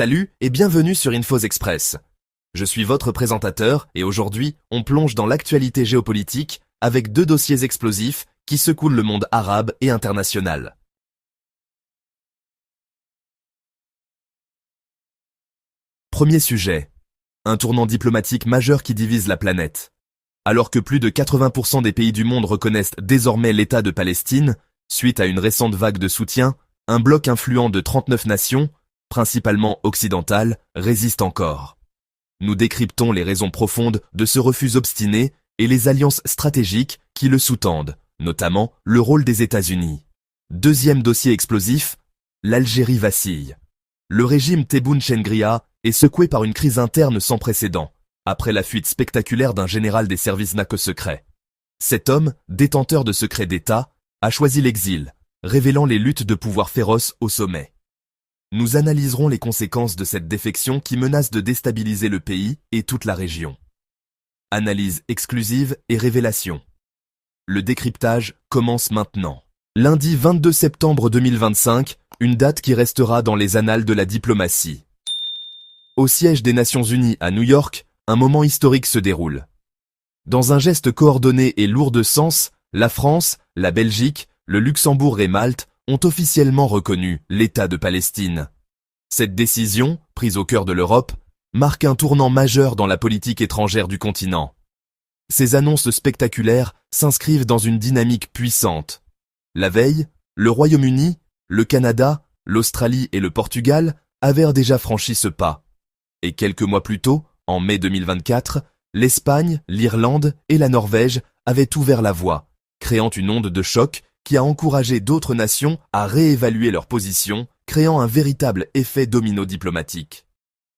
Salut et bienvenue sur Infos Express. Je suis votre présentateur et aujourd'hui, on plonge dans l'actualité géopolitique avec deux dossiers explosifs qui secouent le monde arabe et international. Premier sujet. Un tournant diplomatique majeur qui divise la planète. Alors que plus de 80% des pays du monde reconnaissent désormais l'État de Palestine, suite à une récente vague de soutien, un bloc influent de 39 nations, principalement occidentales, résiste encore. Nous décryptons les raisons profondes de ce refus obstiné et les alliances stratégiques qui le sous-tendent, notamment le rôle des États-Unis. Deuxième dossier explosif, l'Algérie vacille. Le régime Tebboune Chengria est secoué par une crise interne sans précédent, après la fuite spectaculaire d'un général des services NACO secrets. Cet homme, détenteur de secrets d'État, a choisi l'exil, révélant les luttes de pouvoir féroces au sommet. Nous analyserons les conséquences de cette défection qui menace de déstabiliser le pays et toute la région. Analyse exclusive et révélation. Le décryptage commence maintenant. Lundi 22 septembre 2025, une date qui restera dans les annales de la diplomatie. Au siège des Nations Unies à New York, un moment historique se déroule. Dans un geste coordonné et lourd de sens, la France, la Belgique, le Luxembourg et Malte ont officiellement reconnu l'État de Palestine. Cette décision, prise au cœur de l'Europe, marque un tournant majeur dans la politique étrangère du continent. Ces annonces spectaculaires s'inscrivent dans une dynamique puissante. La veille, le Royaume-Uni, le Canada, l'Australie et le Portugal avaient déjà franchi ce pas. Et quelques mois plus tôt, en mai 2024, l'Espagne, l'Irlande et la Norvège avaient ouvert la voie, créant une onde de choc qui a encouragé d'autres nations à réévaluer leur position, créant un véritable effet domino diplomatique.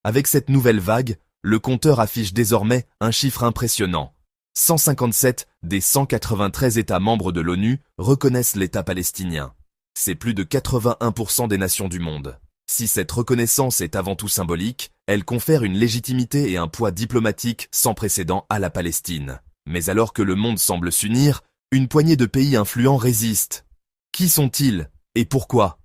Avec cette nouvelle vague, le compteur affiche désormais un chiffre impressionnant. 157 des 193 États membres de l'ONU reconnaissent l'État palestinien. C'est plus de 81% des nations du monde. Si cette reconnaissance est avant tout symbolique, elle confère une légitimité et un poids diplomatique sans précédent à la Palestine. Mais alors que le monde semble s'unir, une poignée de pays influents résistent. Qui sont-ils et pourquoi?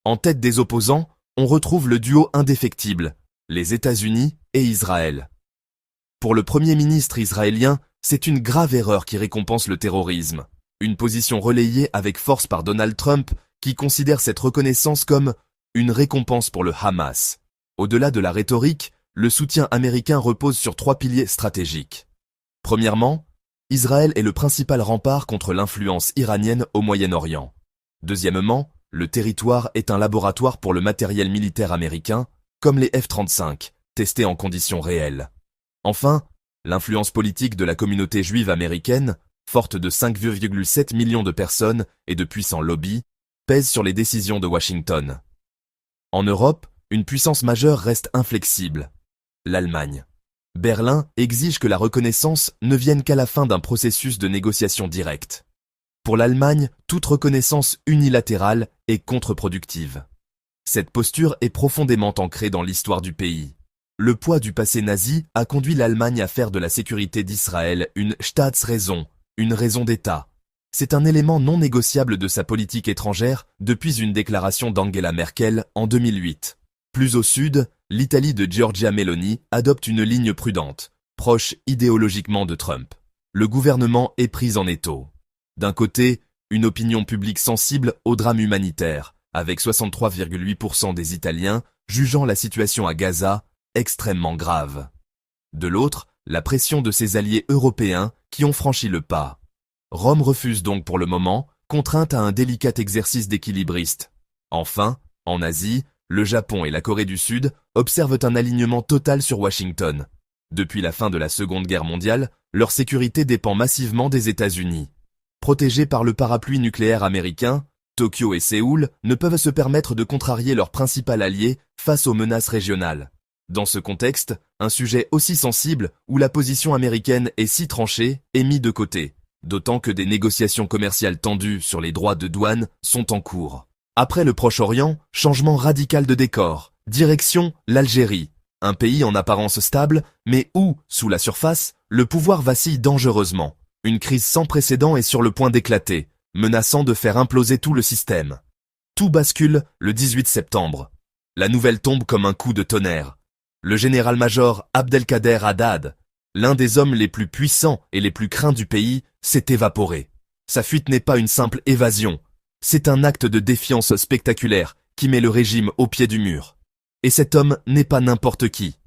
En tête des opposants, on retrouve le duo indéfectible, les États-Unis et Israël. Pour le Premier ministre israélien, c'est une grave erreur qui récompense le terrorisme. Une position relayée avec force par Donald Trump qui considère cette reconnaissance comme une récompense pour le Hamas. Au-delà de la rhétorique, le soutien américain repose sur trois piliers stratégiques. Premièrement, Israël est le principal rempart contre l'influence iranienne au Moyen-Orient. Deuxièmement, le territoire est un laboratoire pour le matériel militaire américain, comme les F-35, testés en conditions réelles. Enfin, l'influence politique de la communauté juive américaine, forte de 5,7 millions de personnes et de puissants lobbies, pèse sur les décisions de Washington. En Europe, une puissance majeure reste inflexible, l'Allemagne. Berlin exige que la reconnaissance ne vienne qu'à la fin d'un processus de négociation directe. Pour l'Allemagne, toute reconnaissance unilatérale est contre-productive. Cette posture est profondément ancrée dans l'histoire du pays. Le poids du passé nazi a conduit l'Allemagne à faire de la sécurité d'Israël une Staatsräson, une raison d'État. C'est un élément non négociable de sa politique étrangère depuis une déclaration d'Angela Merkel en 2008. Plus au sud, l'Italie de Giorgia Meloni adopte une ligne prudente, proche idéologiquement de Trump. Le gouvernement est pris en étau. D'un côté, une opinion publique sensible au drame humanitaire, avec 63,8% des Italiens jugeant la situation à Gaza extrêmement grave. De l'autre, la pression de ses alliés européens qui ont franchi le pas. Rome refuse donc pour le moment, contrainte à un délicat exercice d'équilibriste. Enfin, en Asie, le Japon et la Corée du Sud observent un alignement total sur Washington. Depuis la fin de la Seconde Guerre mondiale, leur sécurité dépend massivement des États-Unis. Protégés par le parapluie nucléaire américain, Tokyo et Séoul ne peuvent se permettre de contrarier leur principal allié face aux menaces régionales. Dans ce contexte, un sujet aussi sensible où la position américaine est si tranchée est mis de côté, d'autant que des négociations commerciales tendues sur les droits de douane sont en cours. Après le Proche-Orient, changement radical de décor, direction l'Algérie, un pays en apparence stable, mais où, sous la surface, le pouvoir vacille dangereusement. Une crise sans précédent est sur le point d'éclater, menaçant de faire imploser tout le système. Tout bascule le 18 septembre. la nouvelle tombe comme un coup de tonnerre. Le général-major Abdelkader Haddad, l'un des hommes les plus puissants et les plus craints du pays, s'est évaporé. Sa fuite n'est pas une simple évasion, c'est un acte de défiance spectaculaire qui met le régime au pied du mur. Et cet homme n'est pas n'importe qui.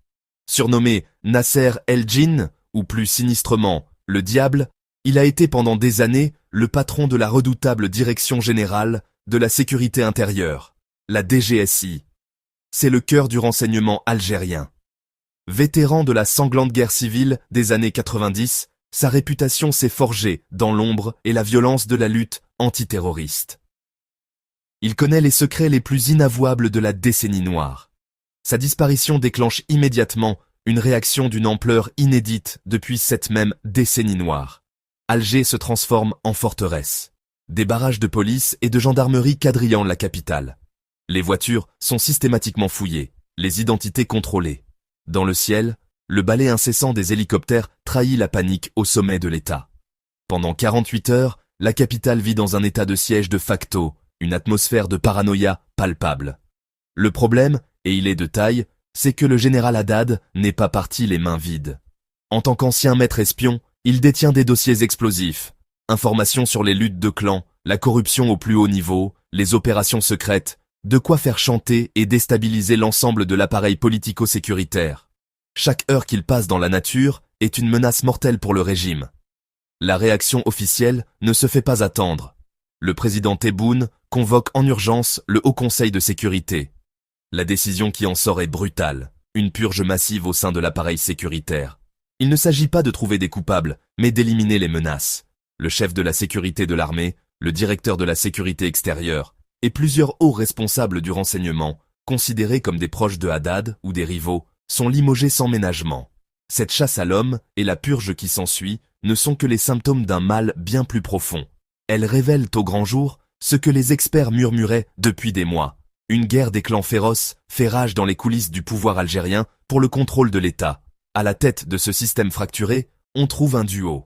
Surnommé Nasser El-Djinn, ou plus sinistrement, le diable, il a été pendant des années le patron de la redoutable Direction générale de la sécurité intérieure, la DGSI. C'est le cœur du renseignement algérien. Vétéran de la sanglante guerre civile des années 90, sa réputation s'est forgée dans l'ombre et la violence de la lutte antiterroriste. Il connaît les secrets les plus inavouables de la décennie noire. Sa disparition déclenche immédiatement une réaction d'une ampleur inédite depuis cette même décennie noire. Alger se transforme en forteresse. Des barrages de police et de gendarmerie quadrillant la capitale. Les voitures sont systématiquement fouillées, les identités contrôlées. Dans le ciel, le balai incessant des hélicoptères trahit la panique au sommet de l'État. Pendant 48 heures, la capitale vit dans un état de siège de facto, une atmosphère de paranoïa palpable. Le problème, et il est de taille, c'est que le général Haddad n'est pas parti les mains vides. En tant qu'ancien maître espion, il détient des dossiers explosifs, informations sur les luttes de clans, la corruption au plus haut niveau, les opérations secrètes, de quoi faire chanter et déstabiliser l'ensemble de l'appareil politico-sécuritaire. Chaque heure qu'il passe dans la nature est une menace mortelle pour le régime. La réaction officielle ne se fait pas attendre. Le président Tebboune convoque en urgence le Haut Conseil de sécurité. La décision qui en sort est brutale, une purge massive au sein de l'appareil sécuritaire. Il ne s'agit pas de trouver des coupables, mais d'éliminer les menaces. Le chef de la sécurité de l'armée, le directeur de la sécurité extérieure, et plusieurs hauts responsables du renseignement, considérés comme des proches de Haddad ou des rivaux, sont limogés sans ménagement. Cette chasse à l'homme et la purge qui s'ensuit ne sont que les symptômes d'un mal bien plus profond. Elles révèlent au grand jour ce que les experts murmuraient depuis des mois. Une guerre des clans féroces fait rage dans les coulisses du pouvoir algérien pour le contrôle de l'État. À la tête de ce système fracturé, on trouve un duo.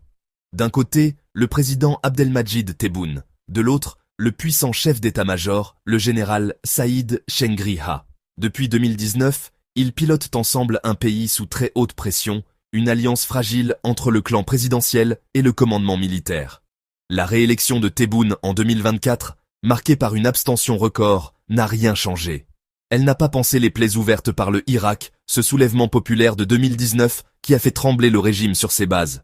D'un côté, le président Abdelmadjid Tebboune, de l'autre, le puissant chef d'état-major, le général Saïd Chengriha. Depuis 2019, ils pilotent ensemble un pays sous très haute pression, une alliance fragile entre le clan présidentiel et le commandement militaire. La réélection de Tebboune en 2024, marquée par une abstention record, n'a rien changé. Elle n'a pas pansé les plaies ouvertes par le Irak, ce soulèvement populaire de 2019 qui a fait trembler le régime sur ses bases.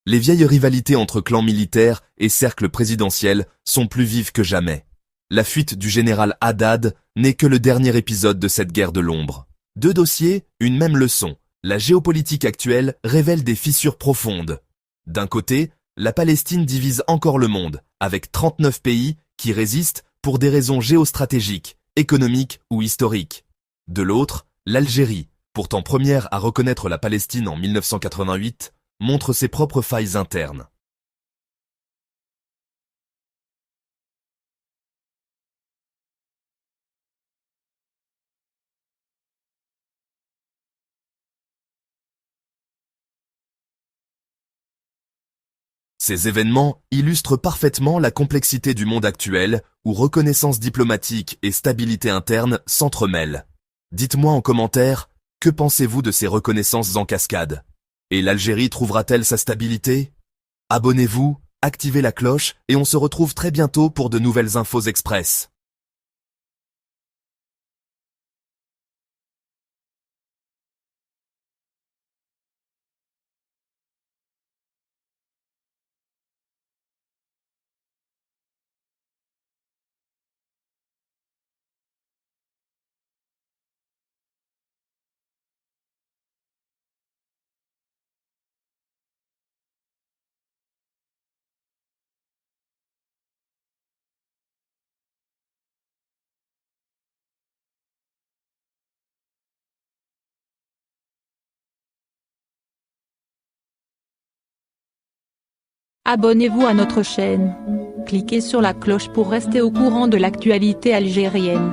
Les vieilles rivalités entre clans militaires et cercles présidentiels sont plus vives que jamais. La fuite du général Haddad n'est que le dernier épisode de cette guerre de l'ombre. Deux dossiers, une même leçon. La géopolitique actuelle révèle des fissures profondes. D'un côté, la Palestine divise encore le monde, avec 39 pays qui résistent pour des raisons géostratégiques, économiques ou historiques. De l'autre, l'Algérie, pourtant première à reconnaître la Palestine en 1988, montre ses propres failles internes. Ces événements illustrent parfaitement la complexité du monde actuel où reconnaissance diplomatique et stabilité interne s'entremêlent. Dites-moi en commentaire, que pensez-vous de ces reconnaissances en cascade? Et l'Algérie trouvera-t-elle sa stabilité? Abonnez-vous, activez la cloche et on se retrouve très bientôt pour de nouvelles infos express. Abonnez-vous à notre chaîne. Cliquez sur la cloche pour rester au courant de l'actualité algérienne.